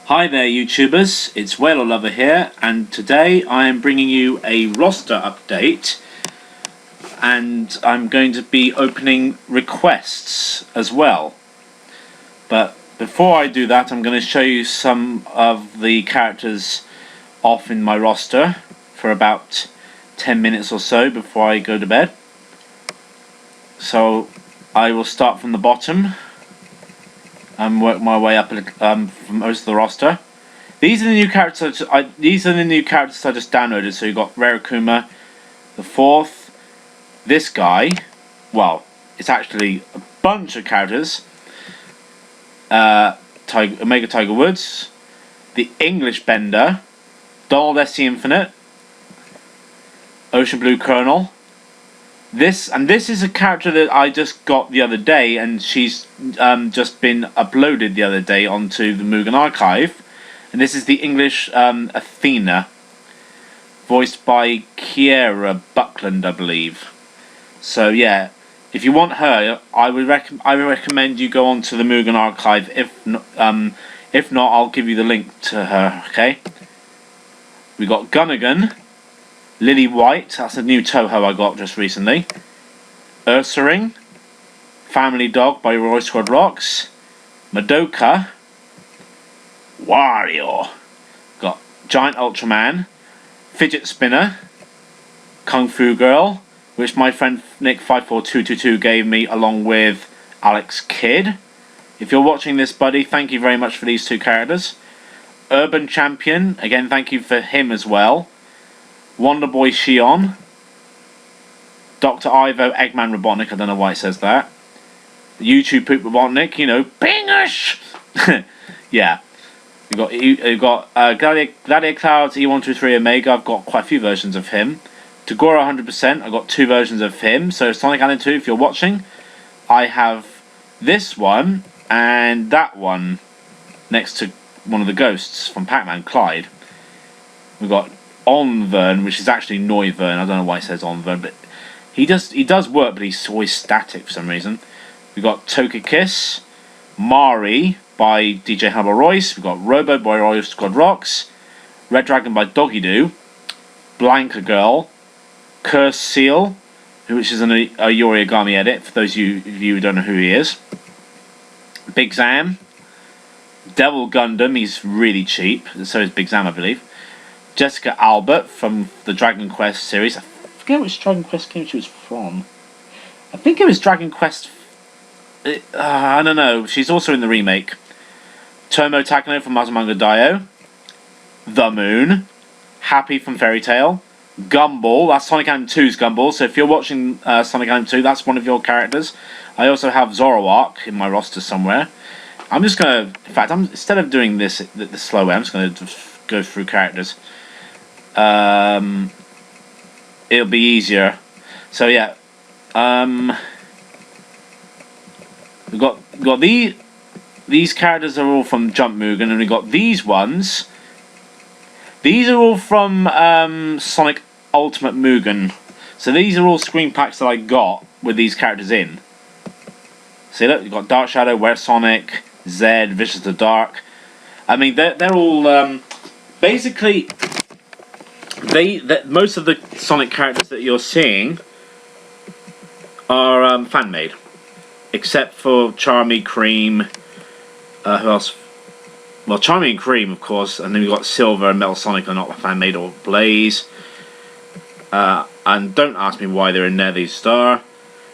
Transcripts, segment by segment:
Hi there YouTubers, it's Wailordlover here, and today I am bringing you a roster update, and I'm going to be opening requests as well. But before I do that, I'm going to show you some of the characters off in my roster for about 10 minutes or so before I go to bed. So I will start from the bottom and work my way up from most of the roster. These are the new characters. These are the new characters I just downloaded. So you got Rarakuma, the fourth, this guy. Well, it's actually a bunch of characters. Omega Tiger Woods, the English Bender, Donald S. the Infinite, Ocean Blue Colonel. This is a character that I just got the other day, and she's just been uploaded the other day onto the Mugen archive. And this is the English Athena, voiced by Kiera Buckland, I believe. So yeah, if you want her, I would recommend you go onto the Mugen archive. If not, I'll give you the link to her. Okay. We got Gunnigan. Lily White, that's a new Toho I got just recently. Ursaring, Family Dog by Roy Squad Rocks. Madoka, Wario, got Giant Ultraman, Fidget Spinner, Kung Fu Girl, which my friend Nick54222 gave me along with Alex Kidd. If you're watching this, buddy, thank you very much for these two characters. Urban Champion, again, thank you for him as well. Wonder Boy Shion, Dr. Ivo Eggman Robotnik, I don't know why it says that. YouTube Poop Robotnik, you know, Pingish! Yeah. You got Gladiator Clouds, E123 Omega, I've got quite a few versions of him. Tagora 100%, I've got two versions of him. So Sonic Island 2, if you're watching, I have this one and that one next to one of the ghosts from Pac-Man, Clyde. We've got Onvern, which is actually Noivern. I don't know why it says Onvern, but he does work, but he's always static for some reason. We've got Togekiss, Mari by DJ Hannibal Royce. We've got Robo by Royal Squad Rocks, Red Dragon by Doggy Doo, Blanca Girl, Curse Seal, which is a Yorigami edit for those of you who don't know who he is. Big Zam, Devil Gundam, he's really cheap, so is Big Zam, I believe. Jessica Albert from the Dragon Quest series. I forget which Dragon Quest game she was from. I think it was Dragon Quest. I don't know. She's also in the remake. Tomo Takano from Mazumanga Daioh. The Moon. Happy from Fairy Tail. Gumball. That's Sonic Island 2's Gumball. So if you're watching Sonic Island 2, that's one of your characters. I also have Zoroark in my roster somewhere. I'm just gonna. In fact, instead of doing this the slow way, I'm just gonna go through characters. It'll be easier. So yeah, we've got these characters are all from Jump Mugen, and we got these ones. These are all from Sonic Ultimate Mugen. So these are all screen packs that I got with these characters in. See, look, you've got Dark Shadow, Were Sonic, Zed, Vicious the Dark. I mean, they're all basically. Most of the Sonic characters that you're seeing are fan-made, except for Charmy, Cream. Who else? Well, Charmy and Cream, of course, and then we've got Silver and Metal Sonic are not fan-made, or Blaze. And don't ask me why they're in there. These are.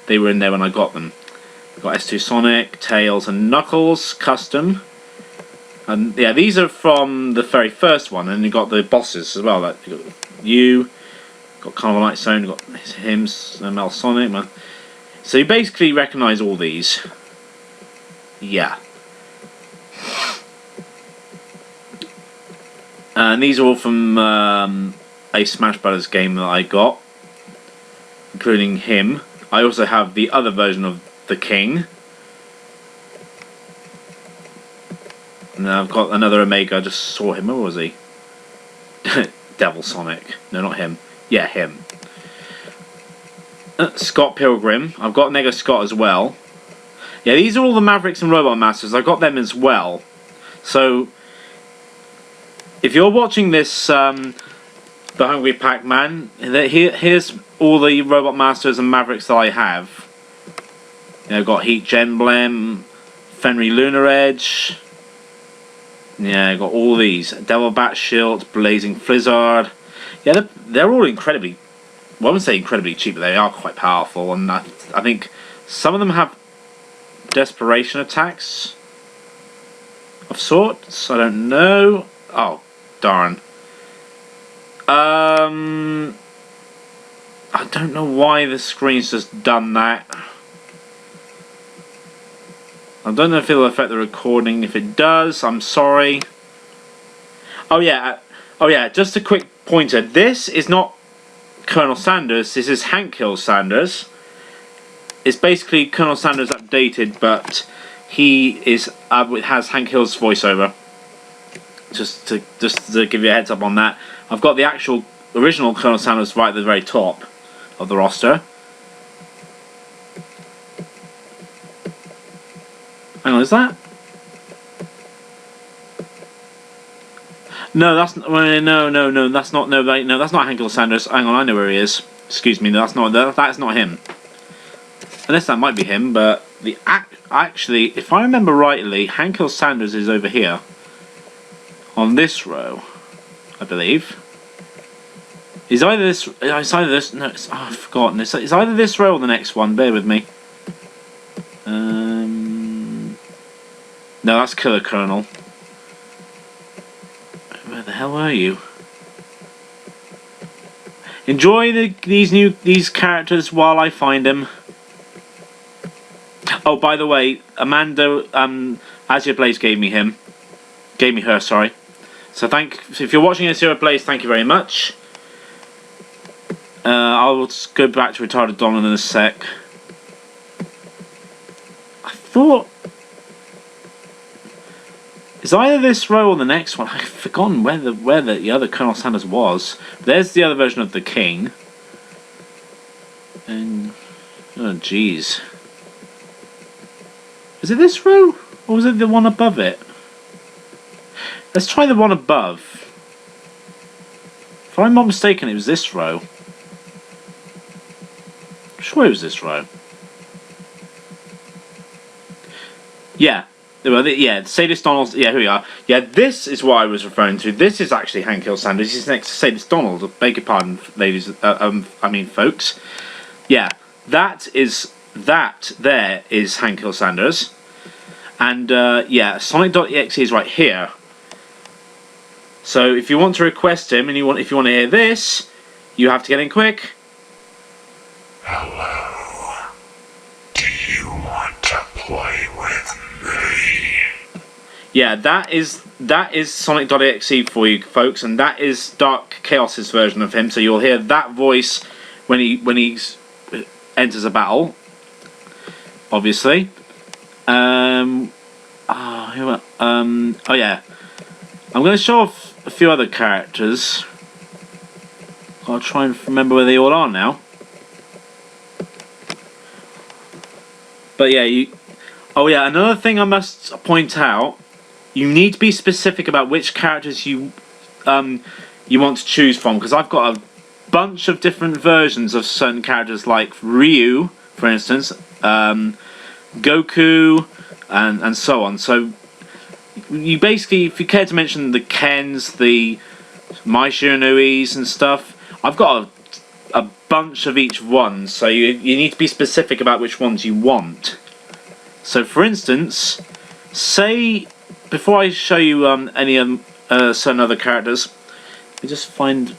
They were in there when I got them. We've got S2 Sonic, Tails, and Knuckles custom. And yeah, these are from the very first one, and you've got the bosses as well. Like you got Carnival Night Zone, you've got him, Metal Sonic, man. So you basically recognise all these. Yeah. And these are all from a Smash Brothers game that I got, including him. I also have the other version of the King. And I've got another Omega. I just saw him. Where was he? Devil Sonic. No, not him. Yeah, him. Scott Pilgrim. I've got Nega Scott as well. Yeah, these are all the Mavericks and Robot Masters. I got them as well. So if you're watching this, The Hungry Pac-Man, here's all the Robot Masters and Mavericks that I have. You know, got Heat Genblem, Fenry Lunar Edge. Yeah, I got all these. Devil Bat Shield, Blazing Blizzard. Yeah, they're all incredibly, well, I wouldn't say incredibly cheap, but they are quite powerful. And I think some of them have desperation attacks of sorts. I don't know. Oh, darn. I don't know why the screen's just done that. I don't know if it'll affect the recording. If it does, I'm sorry. Oh yeah, just a quick pointer. This is not Colonel Sanders, this is Hank Hill Sanders. It's basically Colonel Sanders updated, but he is has Hank Hill's voiceover. Just to give you a heads up on that. I've got the actual original Colonel Sanders right at the very top of the roster. Hang on, is that? No, that's no, that's not that's not Hank Hill Sanders. Hang on, I know where he is. Excuse me, that's not him. Unless that might be him, but actually, if I remember rightly, Hank Hill Sanders is over here on this row, I believe. It's either this. No, I've forgotten. It's either this row or the next one. Bear with me. No, that's Killer Colonel. Where the hell are you? Enjoy these characters while I find them. Oh, by the way, Amanda Azure Blaze gave me her. Sorry. So if you're watching Azure Blaze, thank you very much. I'll just go back to Retarded Donald in a sec. I thought it's either this row or the next one. I've forgotten where the other Colonel Sanders was. There's the other version of the King. And oh jeez. Is it this row? Or was it the one above it? Let's try the one above. If I'm not mistaken, it was this row. I'm sure it was this row. Yeah. Yeah, Sadist Donald. Yeah, here we are. Yeah, this is what I was referring to. This is actually Hank Hill Sanders. He's next to Sadist Donald. Beg your pardon, ladies. Folks. Yeah, that there is Hank Hill Sanders. And yeah, Sonic.exe is right here. So if you want to request him and if you want to hear this, you have to get in quick. Hello. Do you want to play with me? Yeah, that is Sonic.exe for you folks, and that is Dark Chaos's version of him. So you'll hear that voice when he enters a battle. Obviously. Oh yeah. I'm going to show off a few other characters. I'll try and remember where they all are now. But yeah, oh yeah, another thing I must point out. You need to be specific about which characters you want to choose from, because I've got a bunch of different versions of certain characters, like Ryu, for instance, Goku, and so on. So you basically, if you care to mention the Kens, the Mai Shiranuis and stuff, I've got a bunch of each one. So you need to be specific about which ones you want. So for instance, say, before I show you any certain other characters, let me just find.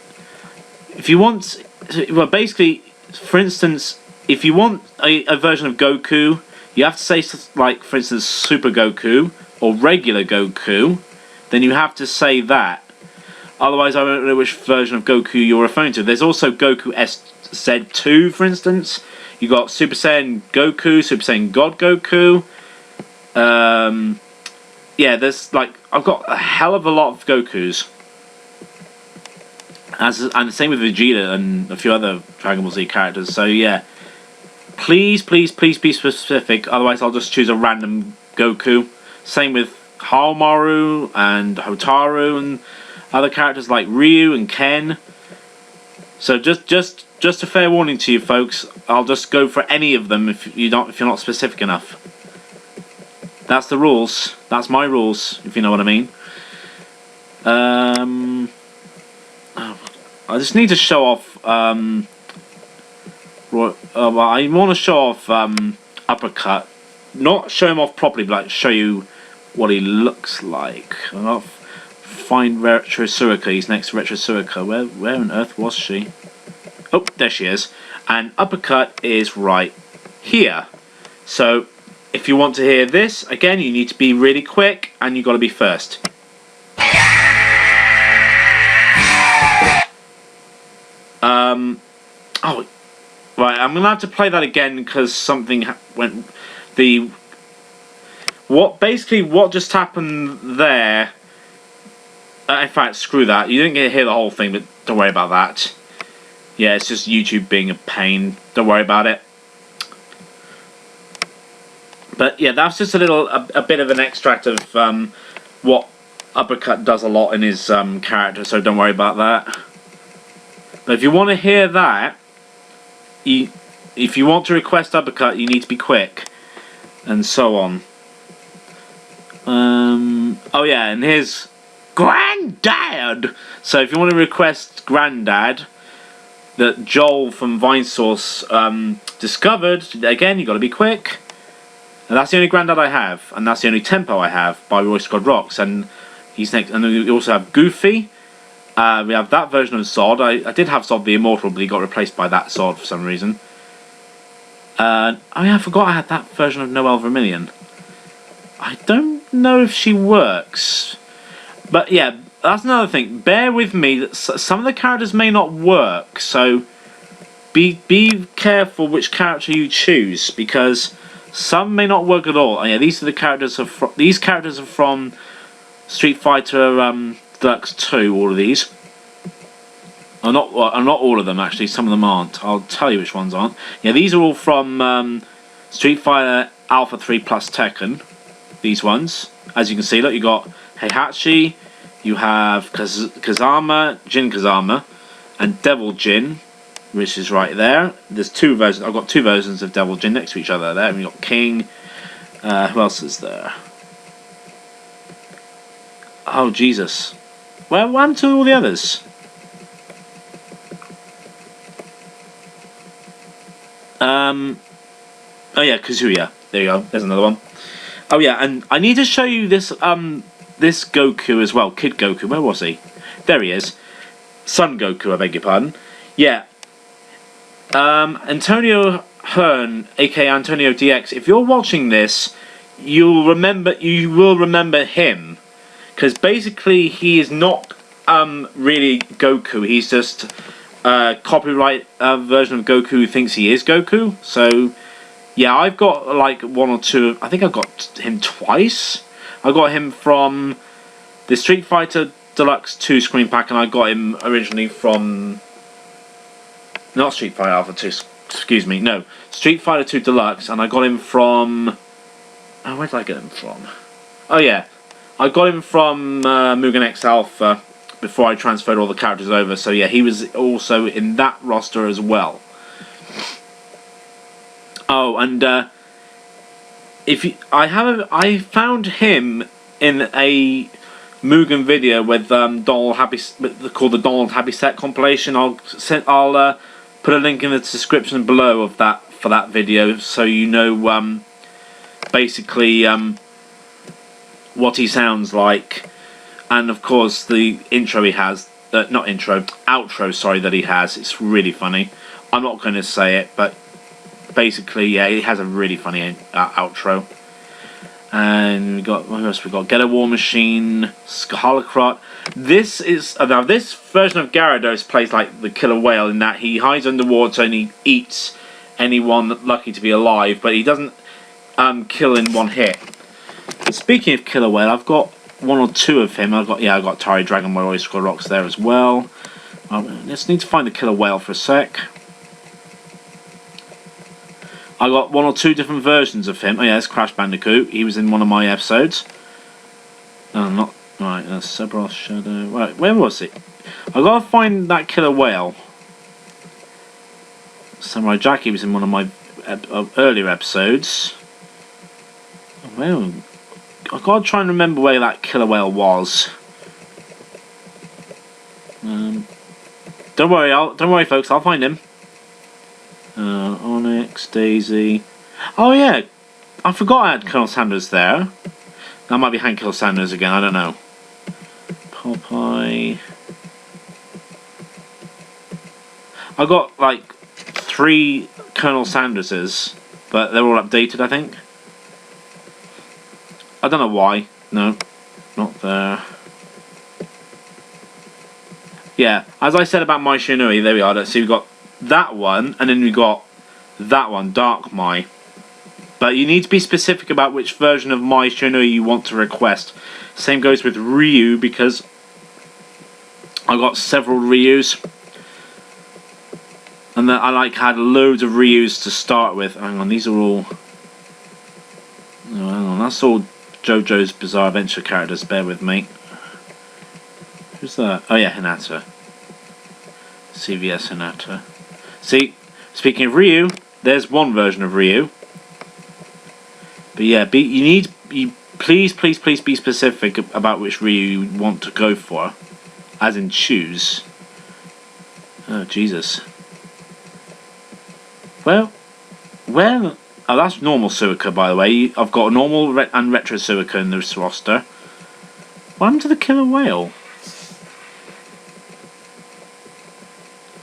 If you want, well, basically, for instance, if you want a version of Goku, you have to say, like, for instance, Super Goku or regular Goku. Then you have to say that. Otherwise, I don't know which version of Goku you're referring to. There's also Goku SZ2, for instance. You got Super Saiyan Goku, Super Saiyan God Goku. Yeah, there's like, I've got a hell of a lot of Gokus. And the same with Vegeta and a few other Dragon Ball Z characters. So yeah, please be specific. Otherwise, I'll just choose a random Goku. Same with Haomaru and Hotaru and other characters like Ryu and Ken. So just a fair warning to you folks. I'll just go for any of them if you're not specific enough. That's the rules. That's my rules, if you know what I mean. I just need to show off. I want to show off Uppercut. Not show him off properly, but like show you what he looks like. I'll find Retro Suica. He's next to Retro Suica. Where on earth was she? Oh, there she is. And Uppercut is right here. So if you want to hear this again, you need to be really quick, and you've got to be first. Oh, right. I'm gonna have to play that again because something went. What just happened there? In fact, screw that. You didn't get to hear the whole thing, but don't worry about that. Yeah, it's just YouTube being a pain. Don't worry about it. But yeah, that's just a bit of an extract of what Uppercut does a lot in his character. So don't worry about that. But if you want to hear that, if you want to request Uppercut, you need to be quick, and so on. Oh yeah, and here's Granddad. So if you want to request Granddad, that Joel from Vinesource discovered, again you got to be quick. And that's the only Granddad I have, and that's the only tempo I have by Roy Scott Rocks. And he's next. And we also have Goofy. We have that version of Zod. I did have Zod the Immortal, but he got replaced by that Zod for some reason. Oh yeah, I forgot I had that version of Noelle Vermillion. I don't know if she works. But yeah, that's another thing. Bear with me, that some of the characters may not work, so be careful which character you choose, because some may not work at all. And yeah, these are the characters these characters are from Street Fighter Deluxe 2, all of these. Not all of them actually, some of them aren't. I'll tell you which ones aren't. Yeah, these are all from Street Fighter Alpha 3 plus Tekken. These ones. As you can see, look, you got Heihachi, you have Kazama, Jin Kazama, and Devil Jin, which is right there. There's two versions. I've got two versions of Devil Jin next to each other there. And we've got King. Who else is there? Oh, Jesus. What happened to all the others? Oh yeah, Kazuya. There you go. There's another one. Oh yeah, and I need to show you this this Goku as well. Kid Goku. Where was he? There he is. Son Goku, I beg your pardon. Yeah. Antonio Hearn, aka Antonio DX. If you're watching this, you will remember him, because basically he is not really Goku. He's just a copyright version of Goku who thinks he is Goku. So yeah, I've got like one or two. I think I've got him twice. I got him from the Street Fighter Deluxe 2 screen pack, and I got him originally from not Street Fighter Alpha 2. Excuse me, no, Street Fighter 2 Deluxe, and I got him from. Oh, where did I get him from? Oh yeah, I got him from Mugen X Alpha before I transferred all the characters over. So yeah, he was also in that roster as well. Oh, and I found him in a Mugen video with called the Donald Happy Set compilation. I'll put a link in the description below of that for that video, so you know basically what he sounds like, and of course the intro he has. Outro, sorry, that he has. It's really funny. I'm not going to say it, but basically, yeah, he has a really funny outro. And we got, what else we got? Get a War Machine, Holocrot. This is now this version of Gyarados plays like the killer whale in that he hides underwater and he eats anyone lucky to be alive, but he doesn't kill in one hit. But speaking of killer whale, I've got one or two of him. I've got Tari Dragon by Roy Scott Rocks there as well. Let's need to find the killer whale for a sec. I got one or two different versions of him. Oh yeah, it's Crash Bandicoot. He was in one of my episodes. Right, that's Sephiroth Shadow. Right, where was it? I gotta find that killer whale. Samurai Jackie was in one of my earlier episodes. Well, I gotta try and remember where that killer whale was. Don't worry, folks. I'll find him. Onyx, Daisy. Oh yeah, I forgot I had Colonel Sanders there. That might be Hank Colonel Sanders again. I don't know. Popeye. I got like 3 Colonel Sanderses, but they're all updated, I think. I don't know why. No, not there. Yeah, as I said about Mai Shiranui, there we are. Let's see, we've got that one, and then we got that one, Dark Mai. But you need to be specific about which version of Mai Shiranui you want to request. Same goes with Ryu, because I got several Ryus. And then I had loads of Ryus to start with. Hang on, these are all... Oh, hang on, that's all JoJo's Bizarre Adventure characters. Bear with me. Who's that? Oh yeah, Hinata. CVS Hinata. See, speaking of Ryu, there's one version of Ryu. But yeah, please be specific about which Ryu you want to go for. As in choose. Oh, Jesus. Well, oh, that's normal Suica, by the way. I've got a normal and retro Suica in this roster. What happened to the killer whale?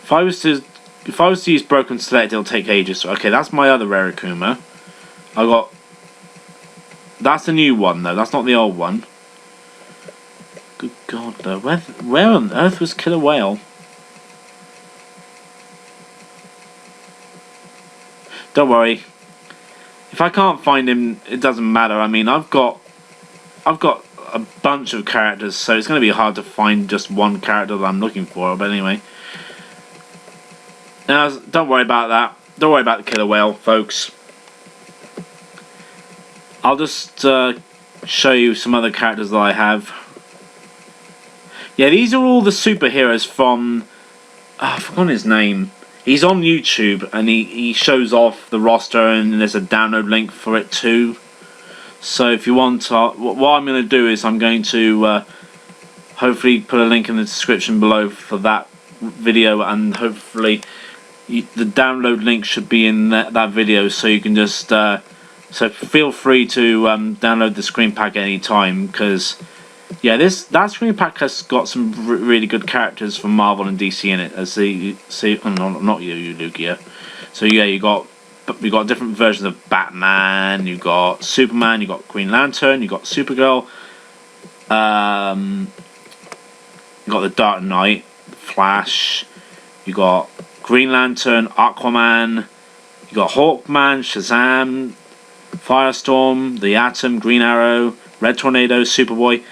If I was to use Broken Select, it'll take ages. Okay, that's my other rare Akuma. I got... That's the new one, though. That's not the old one. Good God, though. Where on earth was Killer Whale? Don't worry. If I can't find him, it doesn't matter. I mean, I've got a bunch of characters, so it's going to be hard to find just one character that I'm looking for. But anyway. Now, don't worry about that. Don't worry about the Killer Whale, folks. I'll just show you some other characters that I have. Yeah, these are all the superheroes from... I've forgotten his name. He's on YouTube, and he shows off the roster, and there's a download link for it too. So if you want to... What I'm going to do is I'm going to hopefully put a link in the description below for that video, and hopefully the download link should be in that video, so you can just... So feel free to download the screen pack at any time, because yeah, that screen pack has got some really good characters from Marvel and DC in it. As you see, oh, no, not you, Lugia. So yeah, we got different versions of Batman. You got Superman. You got Green Lantern. You got Supergirl. You got the Dark Knight, Flash. You got Green Lantern, Aquaman. You got Hawkman, Shazam, Firestorm, the Atom, Green Arrow, Red Tornado, Superboy.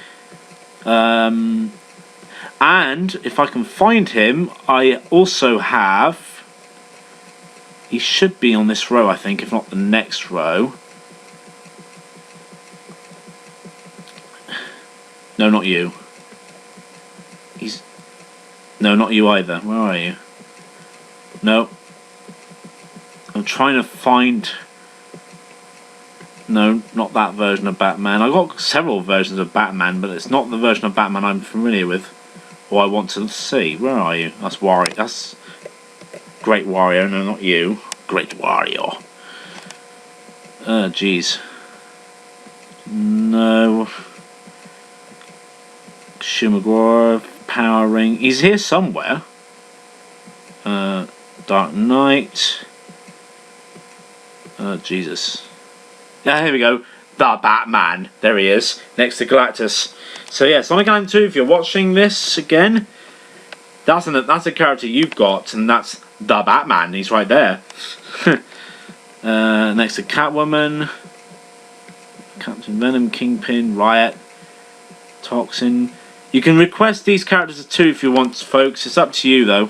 And if I can find him, I also have... He should be on this row, I think, if not the next row. No, not you. No, not you either. Where are you? No. I'm trying to find... No, not that version of Batman. I've got several versions of Batman, but it's not the version of Batman I'm familiar with, or I want to see. Where are you? That's Warrior. That's Great Warrior. No, not you. Great Warrior. Jeez. No. Shumagora, Power Ring. He's here somewhere. Dark Knight. Jesus. Yeah, here we go. The Batman. There he is. Next to Galactus. So yeah, Sonic Island 2, if you're watching this again, that's a character you've got, and that's the Batman. He's right there. Next to Catwoman. Captain Venom, Kingpin, Riot, Toxin. You can request these characters too if you want, folks. It's up to you though.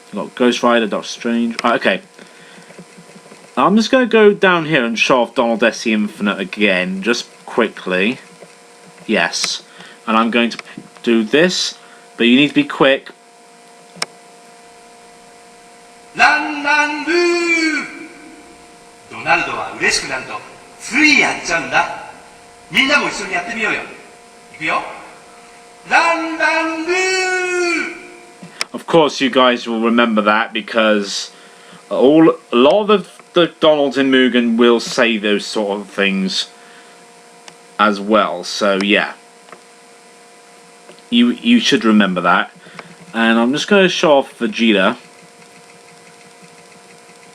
You've got Ghost Rider, Doctor Strange. Right, okay. I'm just going to go down here and show off Donald S. the Infinite again, just quickly. Yes. And I'm going to do this, but you need to be quick. ランランルードナルドは嬉しくなるとついやっちゃうんだ。みんなも一緒にやってみようよ。いくよ。ランランルー Of course, you guys will remember that because a lot of the Donalds in Mugen will say those sort of things as well. So yeah, you should remember that. And I'm just going to show off Vegeta,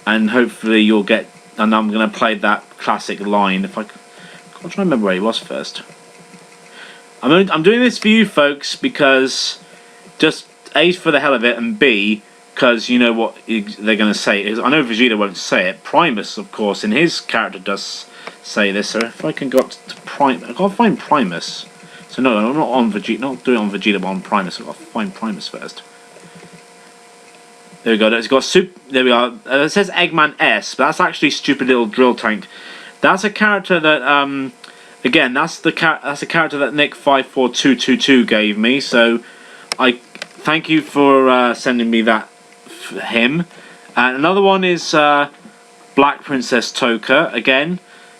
and hopefully you'll get. And I'm going to play that classic line. If I can't try to remember where he was first. I'm doing this for you folks because just A, for the hell of it, and B, because you know what they're going to say. I know Vegeta won't say it. Primus, of course, in his character does say this. So if I can go up to Primus, I've got to find Primus. So no, I'm not on Vegeta. Not doing it on Vegeta, but on Primus. I've got to find Primus first. There we go. It's got there we are. It says Eggman S, but that's actually Stupid Little Drill Tank. That's a character that again, that's a character that Nick54222 gave me. So I thank you for sending me that for him. And another one is Black Princess Toka. Again,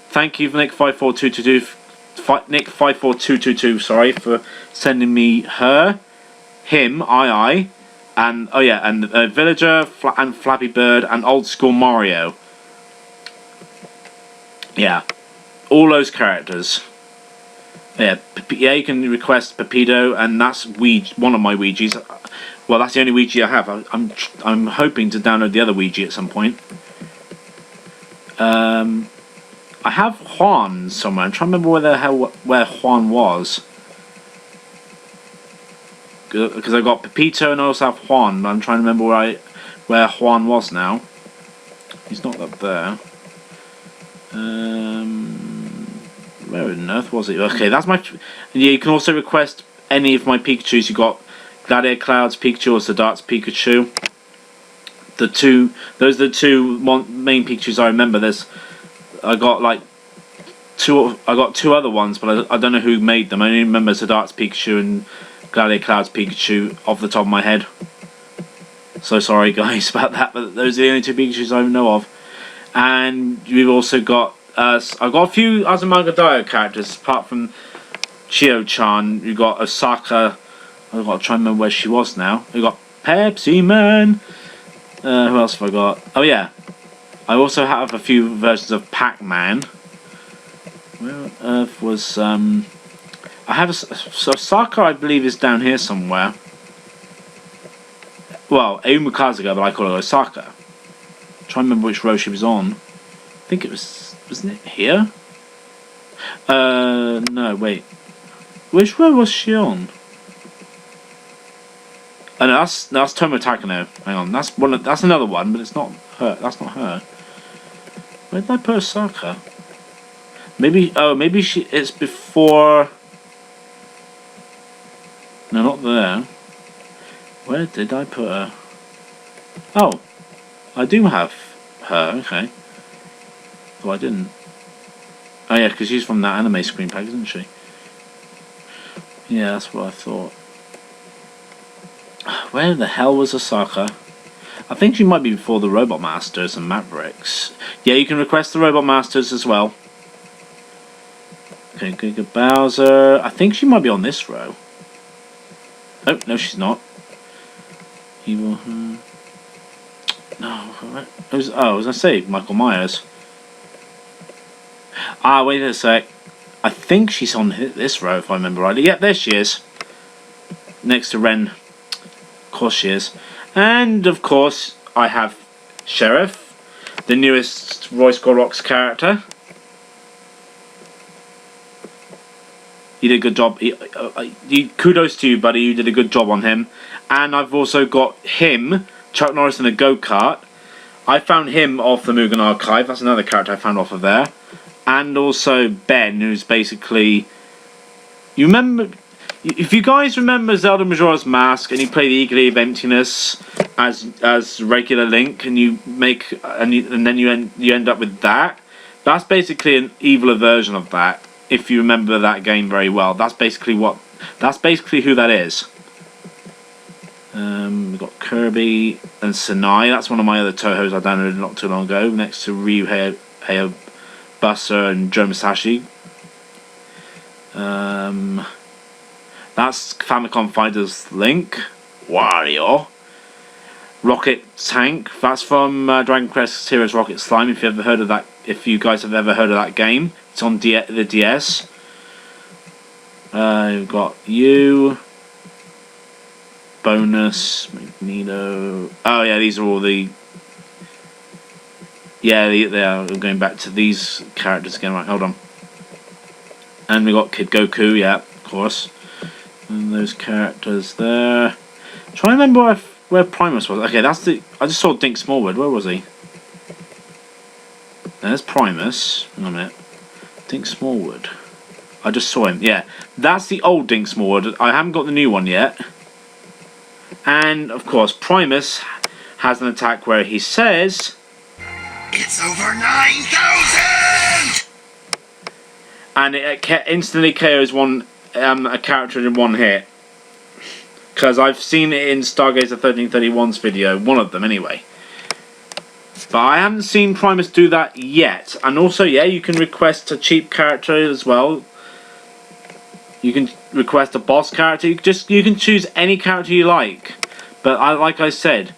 thank you for Nick54222. Nick54222, sorry, for sending me her, him, and oh yeah, and Villager and Flappy Bird and Old School Mario. Yeah, all those characters. Yeah, you can request Pepito, and that's one of my Ouijas. Well, that's the only Ouija I have. I'm hoping to download the other Ouija at some point. I have Juan somewhere. I'm trying to remember where Juan was. Because I got Pepito and I also have Juan. I'm trying to remember where Juan was now. He's not up there. Where on earth was he? Okay, that's my. Yeah, you can also request any of my Pikachus. You got Gladiator Clouds Pikachu or Sadat's Pikachu. Those are the two main Pikachus I remember. I got two other ones, but I don't know who made them. I only remember Sadat's Pikachu and Gladiator Clouds Pikachu off the top of my head. So sorry guys about that, but those are the only two Pikachus I know of. And we've also got I've got a few Azumanga Daioh characters apart from Chio-chan. We've got Osaka. I've got to try and remember where she was now. We've got Pepsi Man. Who else have I got? Oh yeah, I also have a few versions of Pac-Man. Where on earth was I have so Osaka, I believe, is down here somewhere. Well, Ayumu Kazuga, but I call her Osaka. Try and remember which row she was on. I think it wasn't it here? No, wait. Which row was she on? Oh no, that's Tomo Takano. Hang on, that's another one, but it's not her. That's not her. Where did I put Osaka? Maybe it's before. No, not there. Where did I put her? Oh, I do have her. Okay. Oh, I didn't. Oh yeah, because she's from that anime screen pack, isn't she? Yeah, that's what I thought. Where the hell was Osaka? I think she might be before the Robot Masters and Mavericks. Yeah, you can request the Robot Masters as well. Okay, Giga Bowser. I think she might be on this row. Oh, no, she's not. Evil. No, I was going to say Michael Myers. Ah, wait a sec. I think she's on this row, if I remember rightly. Yep, there she is. Next to Ren. Of course she is. And, of course, I have Sheriff, the newest Royce Gorox character. You did a good job. Kudos to you, buddy. You did a good job on him. And I've also got him, Chuck Norris in a go-kart. I found him off the Mugen archive. That's another character I found off of there. And also Ben, who's basically... You remember... If you guys remember Zelda Majora's Mask and you play the Eagle Eye of Emptiness as regular Link and you make... And then you end up with that. That's basically an eviler version of that. If you remember that game very well, that's basically what That's basically who that is. We've got Kirby and Sanai. That's one of my other Tohos I downloaded not too long ago, next to Ryu Hayabusa and Joe Masashi. That's Famicom Fighters Link. Wario. Rocket Tank. That's from Dragon Quest Heroes Rocket Slime. If you ever heard of that, if you guys have ever heard of that game, it's on the DS. We've got you. Bonus, Magneto. Oh yeah, these are all the. Yeah, they are going back to these characters again. Right, hold on. And we got Kid Goku, yeah, of course. And those characters there. I'm trying to remember where Primus was. Okay, that's the. I just saw Dink Smallwood. Where was he? There's Primus. Hang on a minute. Dink Smallwood. I just saw him. Yeah, that's the old Dink Smallwood. I haven't got the new one yet. And, of course, Primus has an attack where he says... It's over 9,000! And it instantly KOs a character in one hit. Because I've seen it in Stargazer 1331's video. One of them, anyway. But I haven't seen Primus do that yet. And also, yeah, you can request a cheap character as well. You can request a boss character. You can choose any character you like. But like I said,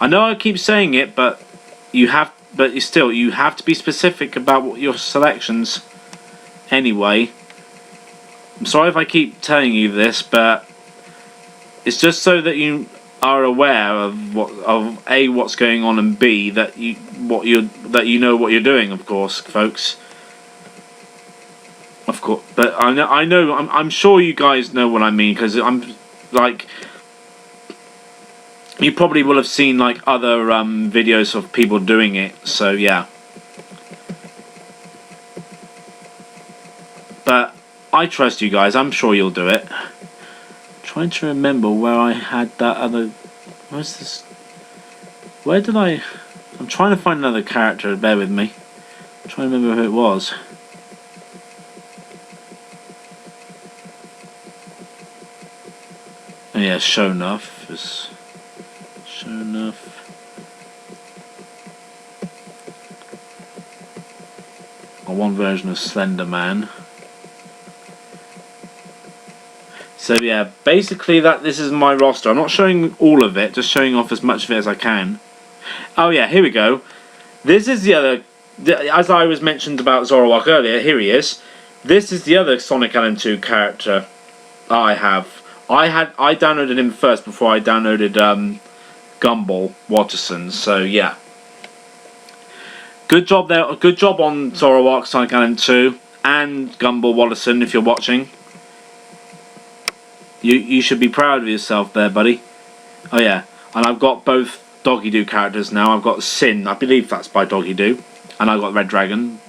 I know I keep saying it, but you have to be specific about what your selections. Anyway, I'm sorry if I keep telling you this, but it's just so that you are aware of what's going on, and B, that you know what you're doing. Of course, folks. Of course, but I'm sure you guys know what I mean, because I'm like, you probably will have seen like other videos of people doing it. So yeah, but I trust you guys. I'm sure you'll do it. I'm trying to remember where I had that other. Where's this? Where did I? I'm trying to find another character. Bear with me. I'm trying to remember who it was. Oh yeah, Shonuff. Or one version of Slender Man. So yeah, basically this is my roster. I'm not showing all of it, just showing off as much of it as I can. Oh yeah, here we go. This is the other, as I was mentioned about Zoroark earlier, here he is. This is the other Sonic LM2 character I have. I downloaded him first before I downloaded Gumball Watterson, so yeah. Good job there. Good job on Zoroark, Sonic LM2, and Gumball Watterson if you're watching. You should be proud of yourself there, buddy. Oh yeah, and I've got both Doggy Doo characters now. I've got Sin, I believe that's by Doggy Doo, and I've got Red Dragon.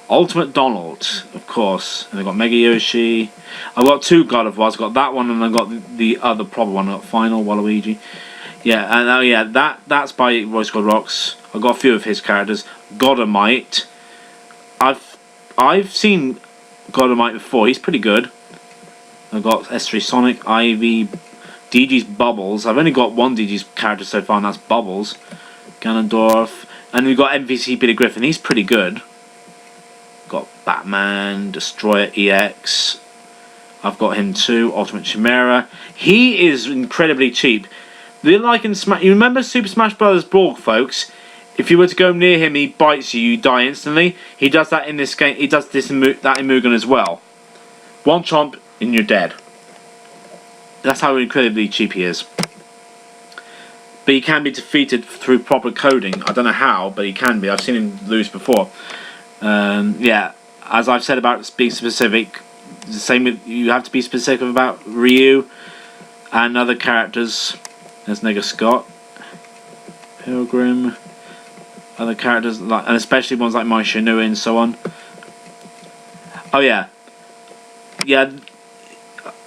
Ultimate Donald, of course, and I've got Mega Yoshi. I've got two God of Wars. I've got that one, and I've got the other proper one. I've got Final Waluigi. Yeah, and oh yeah, that's by Royce God Rocks. I've got a few of his characters. Godamite. I've seen Godamite before. He's pretty good. I've got S3 Sonic, Ivy, DG's Bubbles. I've only got one DG's character so far, and that's Bubbles. Ganondorf, and we've got MVC Peter Griffin. He's pretty good. Got Batman, Destroyer EX. I've got him too. Ultimate Chimera. He is incredibly cheap. Like in Smash, you remember Super Smash Bros. Brawl, folks? If you were to go near him, he bites you. You die instantly. He does that in this game. He does that in Mugen as well. One chomp and you're dead. That's how incredibly cheap he is. But he can be defeated through proper coding. I don't know how, but he can be. I've seen him lose before. Yeah, as I've said about being specific, the same with, you have to be specific about Ryu and other characters. There's Nega Scott, Pilgrim, other characters, like, and especially ones like Mai Shinui and so on. Oh yeah, yeah.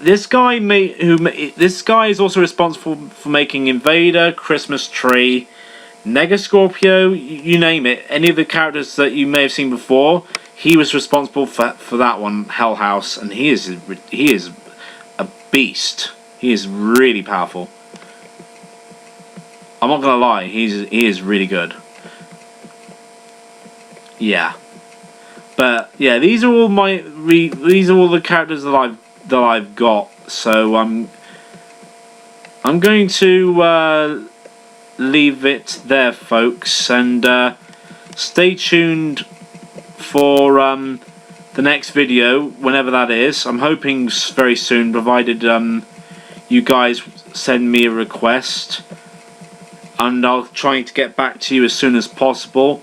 This guy this guy is also responsible for making Invader, Christmas Tree, Nega Scorpio, you name it. Any of the characters that you may have seen before, he was responsible for that one, Hell House, and he is beast. He is really powerful. I'm not gonna lie, he is really good. Yeah. But yeah, these are all these are all the characters that I've got. So I'm going to leave it there, folks, and stay tuned for the next video, whenever that is. I'm hoping very soon, provided you guys send me a request, and I'll try to get back to you as soon as possible,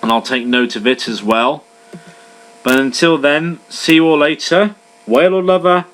and I'll take note of it as well. But until then, see you all later. Wailordlover